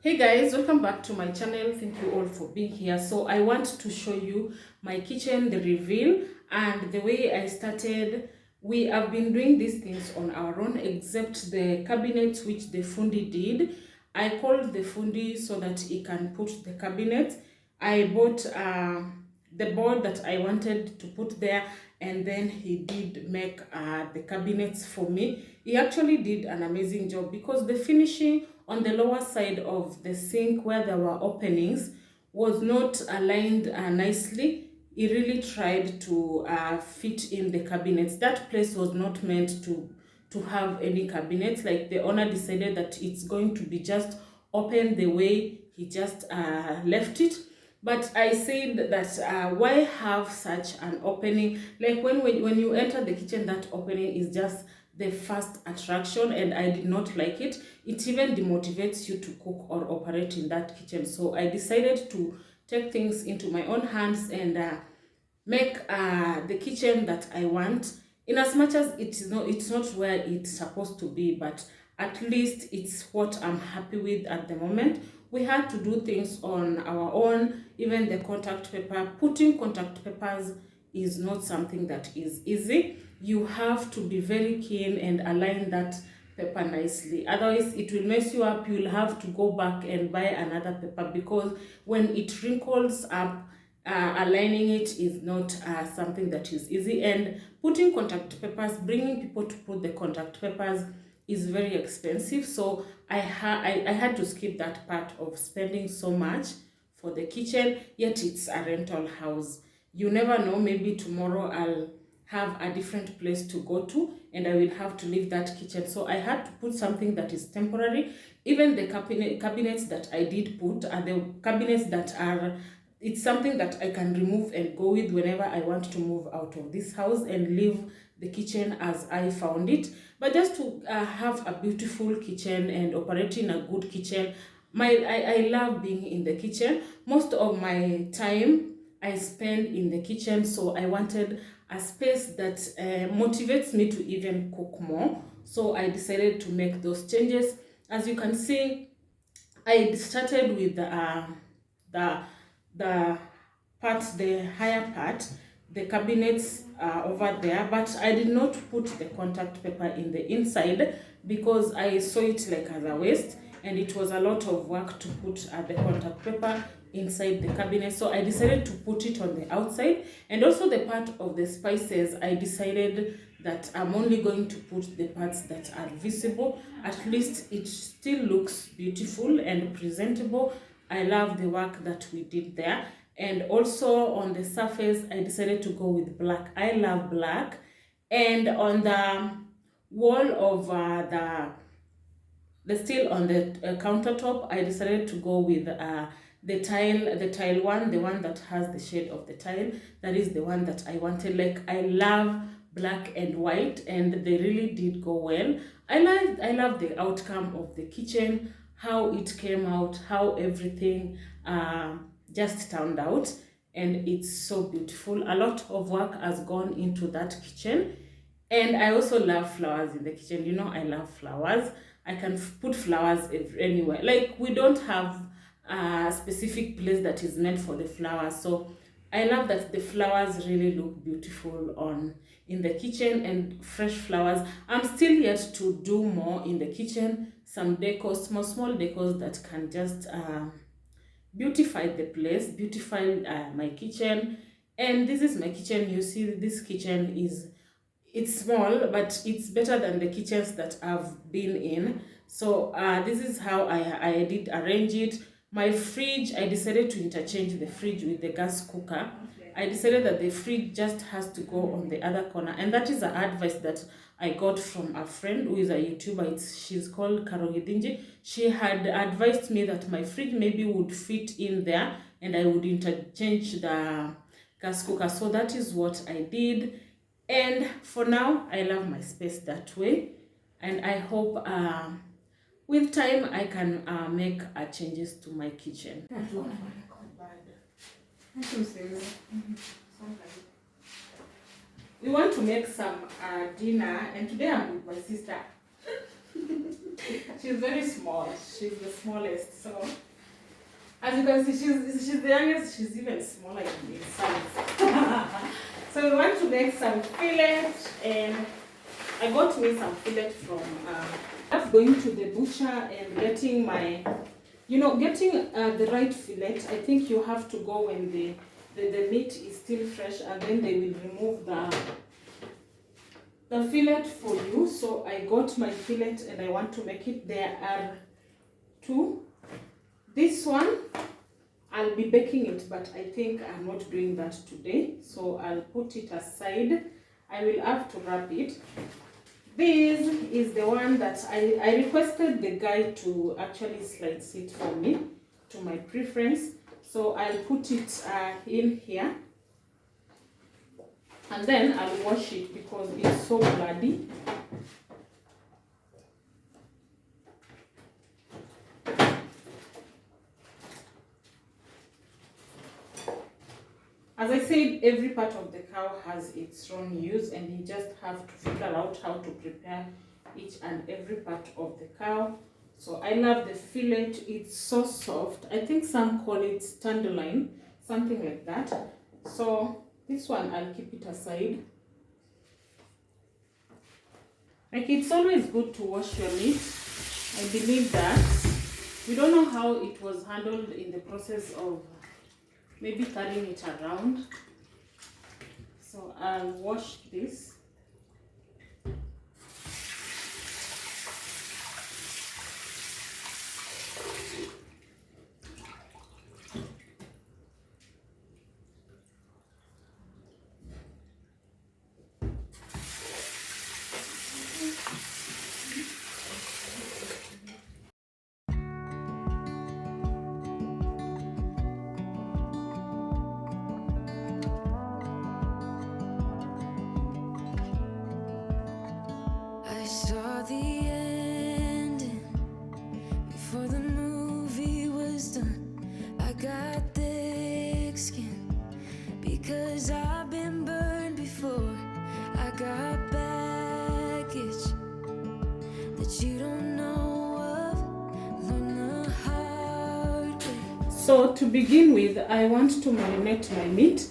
Hey guys, welcome back to my channel. Thank you all for being here. So I want to show you my kitchen, the reveal, and the way I started. We have been doing these things on our own, except the cabinets which the fundi did. I called the fundi so that he can put the cabinet. I bought the board that I wanted to put there, and then he did make the cabinets for me. He actually did an amazing job because the finishing on the lower side of the sink where there were openings was not aligned nicely. He really tried to fit in the cabinets. That place was not meant to have any cabinets. Like, the owner decided that it's going to be just open the way he just left it. But I said that why have such an opening? Like, when you enter the kitchen, that opening is just the first attraction, and I did not like it. It even demotivates you to cook or operate in that kitchen. So I decided to take things into my own hands and make the kitchen that I want. In as much as it's not where it's supposed to be, but at least it's what I'm happy with at the moment. We had to do things on our own. Even the contact paper, putting contact papers is not something that is easy. You have to be very keen and align that paper nicely, otherwise it will mess you up. You'll have to go back and buy another paper, because when it wrinkles up, aligning it is not something that is easy. And putting contact papers, bringing people to put the contact papers is very expensive. So I had to skip that part of spending so much for the kitchen. Yet it's a rental house. You never know, maybe tomorrow I'll have a different place to go to and I will have to leave that kitchen. So I had to put something that is temporary. Even the cabinets that I did put are the cabinets that are, it's something that I can remove and go with whenever I want to move out of this house and leave the kitchen as I found it. But just to have a beautiful kitchen and operating a good kitchen, I love being in the kitchen. Most of my time I spend in the kitchen, so I wanted a space that motivates me to even cook more. So I decided to make those changes. As you can see, I started with the the higher part, the cabinets over there, but I did not put the contact paper in the inside because I saw it like as a waste, and it was a lot of work to put the contact paper inside the cabinet. So I decided to put it on the outside. And also the part of the spices, I decided that I'm only going to put the parts that are visible. At least it still looks beautiful and presentable. I love the work that we did there. And also on the surface, I decided to go with black. I love black. And on the wall of the still on the countertop, I decided to go with the tile one, the one that has the shade of the tile. That is the one that I wanted. Like, I love black and white, and they really did go well. I love the outcome of the kitchen, how it came out, how everything just turned out, and it's so beautiful. A lot of work has gone into that kitchen. And I also love flowers in the kitchen. You know, I love flowers. I can put flowers anywhere. Like, we don't have a specific place that is meant for the flowers. So I love that the flowers really look beautiful in the kitchen, and fresh flowers. I'm still yet to do more in the kitchen. Some decor, small decors that can just beautify the place, beautify my kitchen. And this is my kitchen. You see, this kitchen it's small, but it's better than the kitchens that I've been in. So this is how I did arrange it. My fridge, I decided to interchange the fridge with the gas cooker. I decided that the fridge just has to go on the other corner, and that is an advice that I got from a friend who is a YouTuber. She's called Karogidinji. She had advised me that my fridge maybe would fit in there and I would interchange the gas cooker. So that is what I did. And for now, I love my space that way. And I hope with time I can make changes to my kitchen. We want to make some dinner, and today I'm with my sister. She's very small. She's the smallest. So as you can see, she's the youngest. She's even smaller in size. So we want to make some fillet, and I got me some fillet from. I'm going to the butcher and getting my, getting the right fillet. I think you have to go when the meat is still fresh, and then they will remove the fillet for you. So I got my fillet and I want to make it. There are two. This one, I'll be baking it, but I think I'm not doing that today. So I'll put it aside. I will have to wrap it. This is the one that I requested the guy to actually slice it for me to my preference. So I'll put it in here. And then I'll wash it because it's so bloody. As I said, every part of the cow has its own use, and you just have to figure out how to prepare each and every part of the cow. So I love the fillet. It's so soft. I think some call it tenderloin, something like that. So this one, I'll keep it aside. Like, it's always good to wash your meat. I believe that. You don't know how it was handled in the process of maybe carrying it around. So I'll wash this. Saw the ending before the movie was done. I got thick skin because I've been burned before. I got baggage that you don't know of. Learn the hard way. So to begin with, I want to marinate my meat,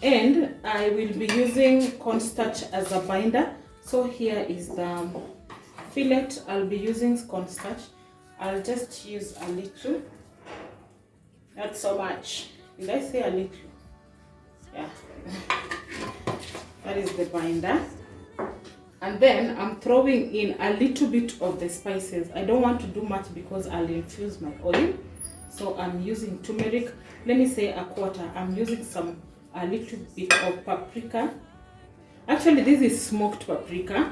and I will be using cornstarch as a binder. So here is the fillet. I'll be using cornstarch. I'll just use a little, not so much. Did I say a little? Yeah. That is the binder. And then I'm throwing in a little bit of the spices. I don't want to do much because I'll infuse my oil. So I'm using turmeric. Let me say a quarter. I'm using a little bit of paprika. Actually, this is smoked paprika.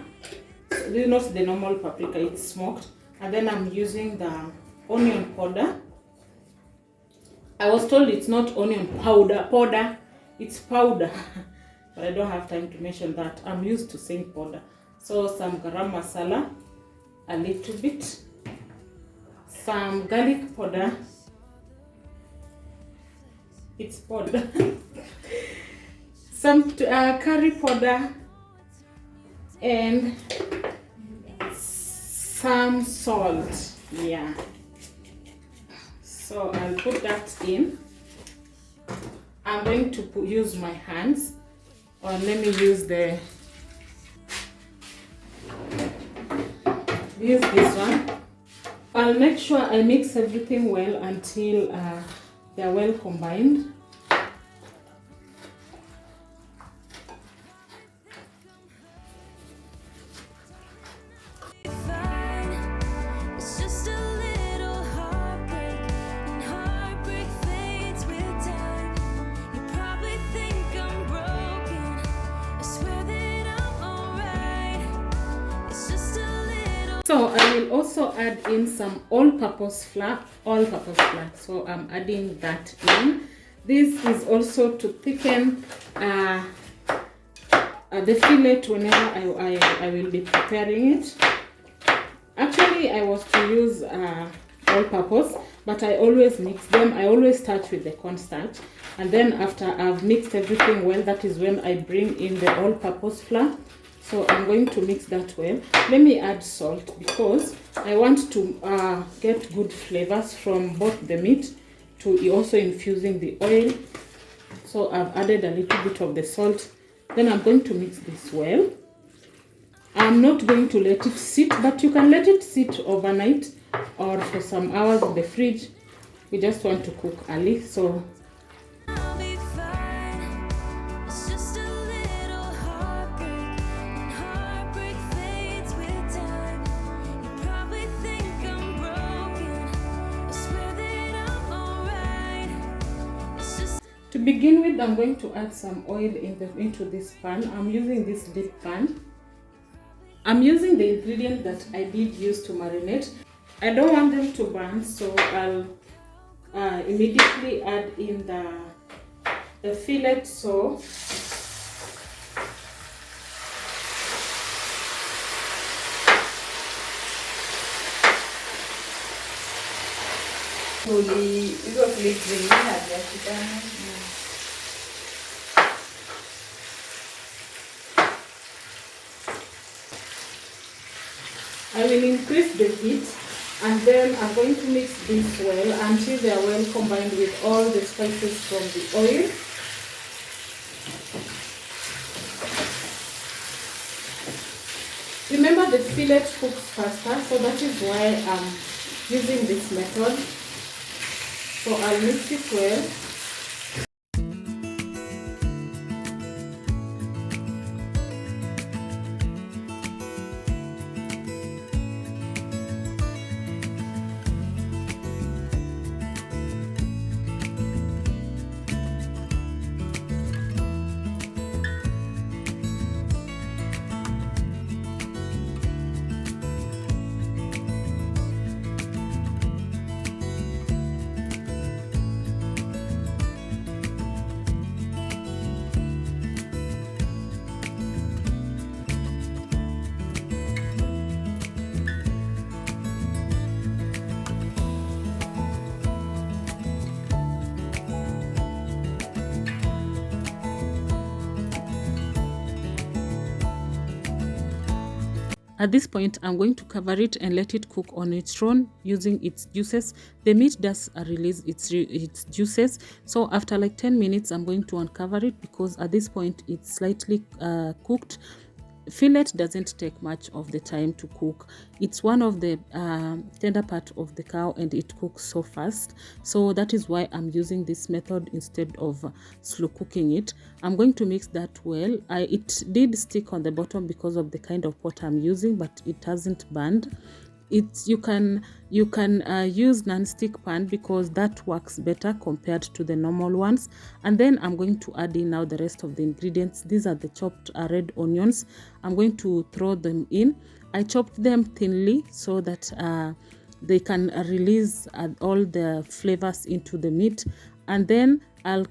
So this is not the normal paprika, it's smoked. And then I'm using the onion powder. I was told it's not onion powder, it's powder. But I don't have time to mention that. I'm used to saying powder. So some garam masala, a little bit. Some garlic powder. It's powder. Some curry powder, and some salt. Yeah. So I'll put that in. I'm going to use my hands, or let me use this one. I'll make sure I mix everything well until they're well combined. So I will also add in some all-purpose flour. So I'm adding that in. This is also to thicken the fillet whenever I will be preparing it. Actually, I was to use all-purpose, but I always mix them. I always start with the cornstarch, and then after I've mixed everything well, that is when I bring in the all-purpose flour. So I'm going to mix that well. Let me add salt because I want to get good flavors from both the meat to also infusing the oil. So I've added a little bit of the salt. Then I'm going to mix this well. I'm not going to let it sit, but you can let it sit overnight or for some hours in the fridge. We just want to cook early, so I'll be fine. It's just a little heartbreak, and heartbreak fades with time. You probably think I'm broken. I swear that I'm alright. It's just to begin with, I'm going to add some oil into this pan. I'm using this deep pan. I'm using the ingredient that I did use to marinate. I don't want them to burn, so I'll immediately add in the fillet. So hizo clip zingine hazijashikana. I will increase the heat, and then I'm going to mix this well until they are well combined with all the spices from the oil. Remember, the fillet cooks faster, so that is why I'm using this method. So I'll mix it well. At this point, I'm going to cover it and let it cook on its own using its juices. The meat does release its juices. So after like 10 minutes, I'm going to uncover it because at this point, it's slightly cooked. Fillet doesn't take much of the time to cook. It's one of the tender part of the cow and it cooks so fast. So that is why I'm using this method instead of slow cooking it. I'm going to mix that well. It did stick on the bottom because of the kind of pot I'm using, but it hasn't burned. You can use non-stick pan because that works better compared to the normal ones. And then I'm going to add in now the rest of the ingredients. These are the chopped red onions. I'm going to throw them in. I chopped them thinly so that they can release all the flavors into the meat. And then I'll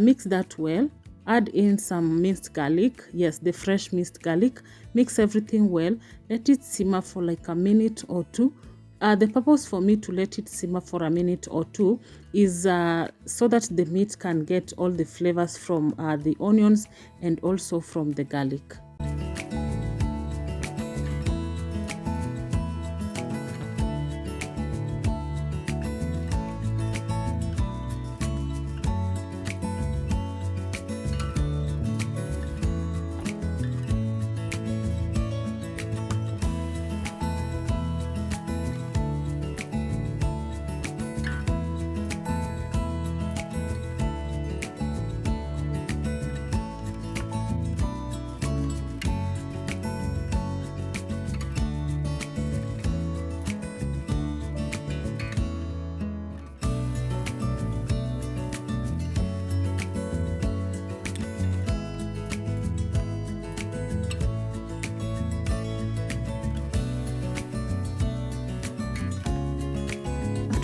mix that well. Add in some minced garlic. Yes, the fresh minced garlic. Mix everything well. Let it simmer for like a minute or two. The purpose for me to let it simmer for a minute or two is so that the meat can get all the flavors from the onions and also from the garlic.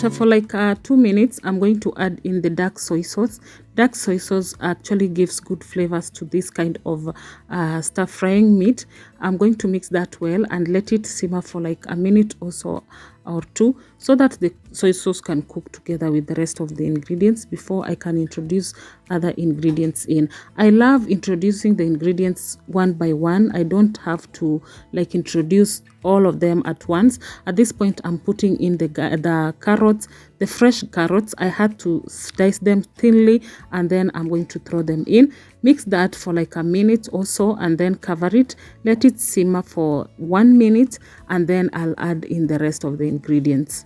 After for like 2 minutes, I'm going to add in the dark soy sauce. Dark soy sauce actually gives good flavors to this kind of stir frying meat. I'm going to mix that well and let it simmer for like a minute or so or two so that the soy sauce can cook together with the rest of the ingredients before I can introduce other ingredients in. I love introducing the ingredients one by one. I don't have to like introduce all of them at once. At this point, I'm putting in the carrots, the fresh carrots. I had to slice them thinly, and then I'm going to throw them in. Mix that for like a minute or so, and then cover it. Let it simmer for 1 minute, and then I'll add in the rest of the ingredients.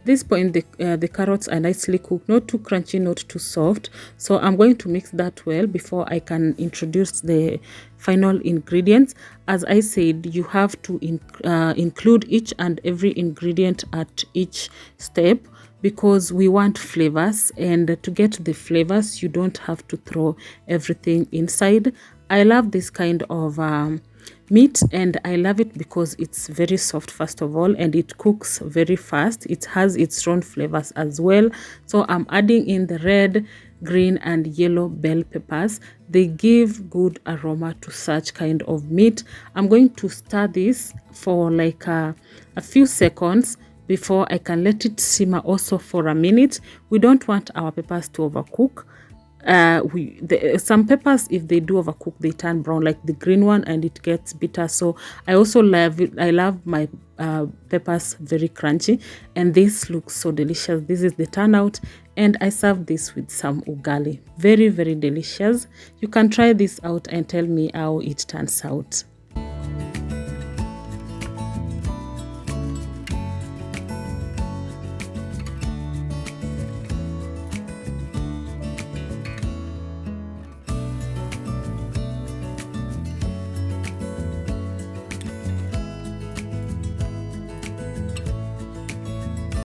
This point, the carrots are nicely cooked, not too crunchy, not too soft. So I'm going to mix that well before I can introduce the final ingredients. As I said, you have to include each and every ingredient at each step, because we want flavors, and to get the flavors you don't have to throw everything inside. I love this kind of meat, and I love it because it's very soft first of all, and it cooks very fast. It has its own flavors as well. So I'm adding in the red, green and yellow bell peppers. They give good aroma to such kind of meat. I'm going to stir this for like a few seconds before I can let it simmer also for a minute. We don't want our peppers to overcook. Some peppers, if they do overcook, they turn brown, like the green one, and it gets bitter. So I also love it. I love my peppers very crunchy, and this looks so delicious. This is the turnout, and I serve this with some ugali. Very, very delicious. You can try this out and tell me how it turns out.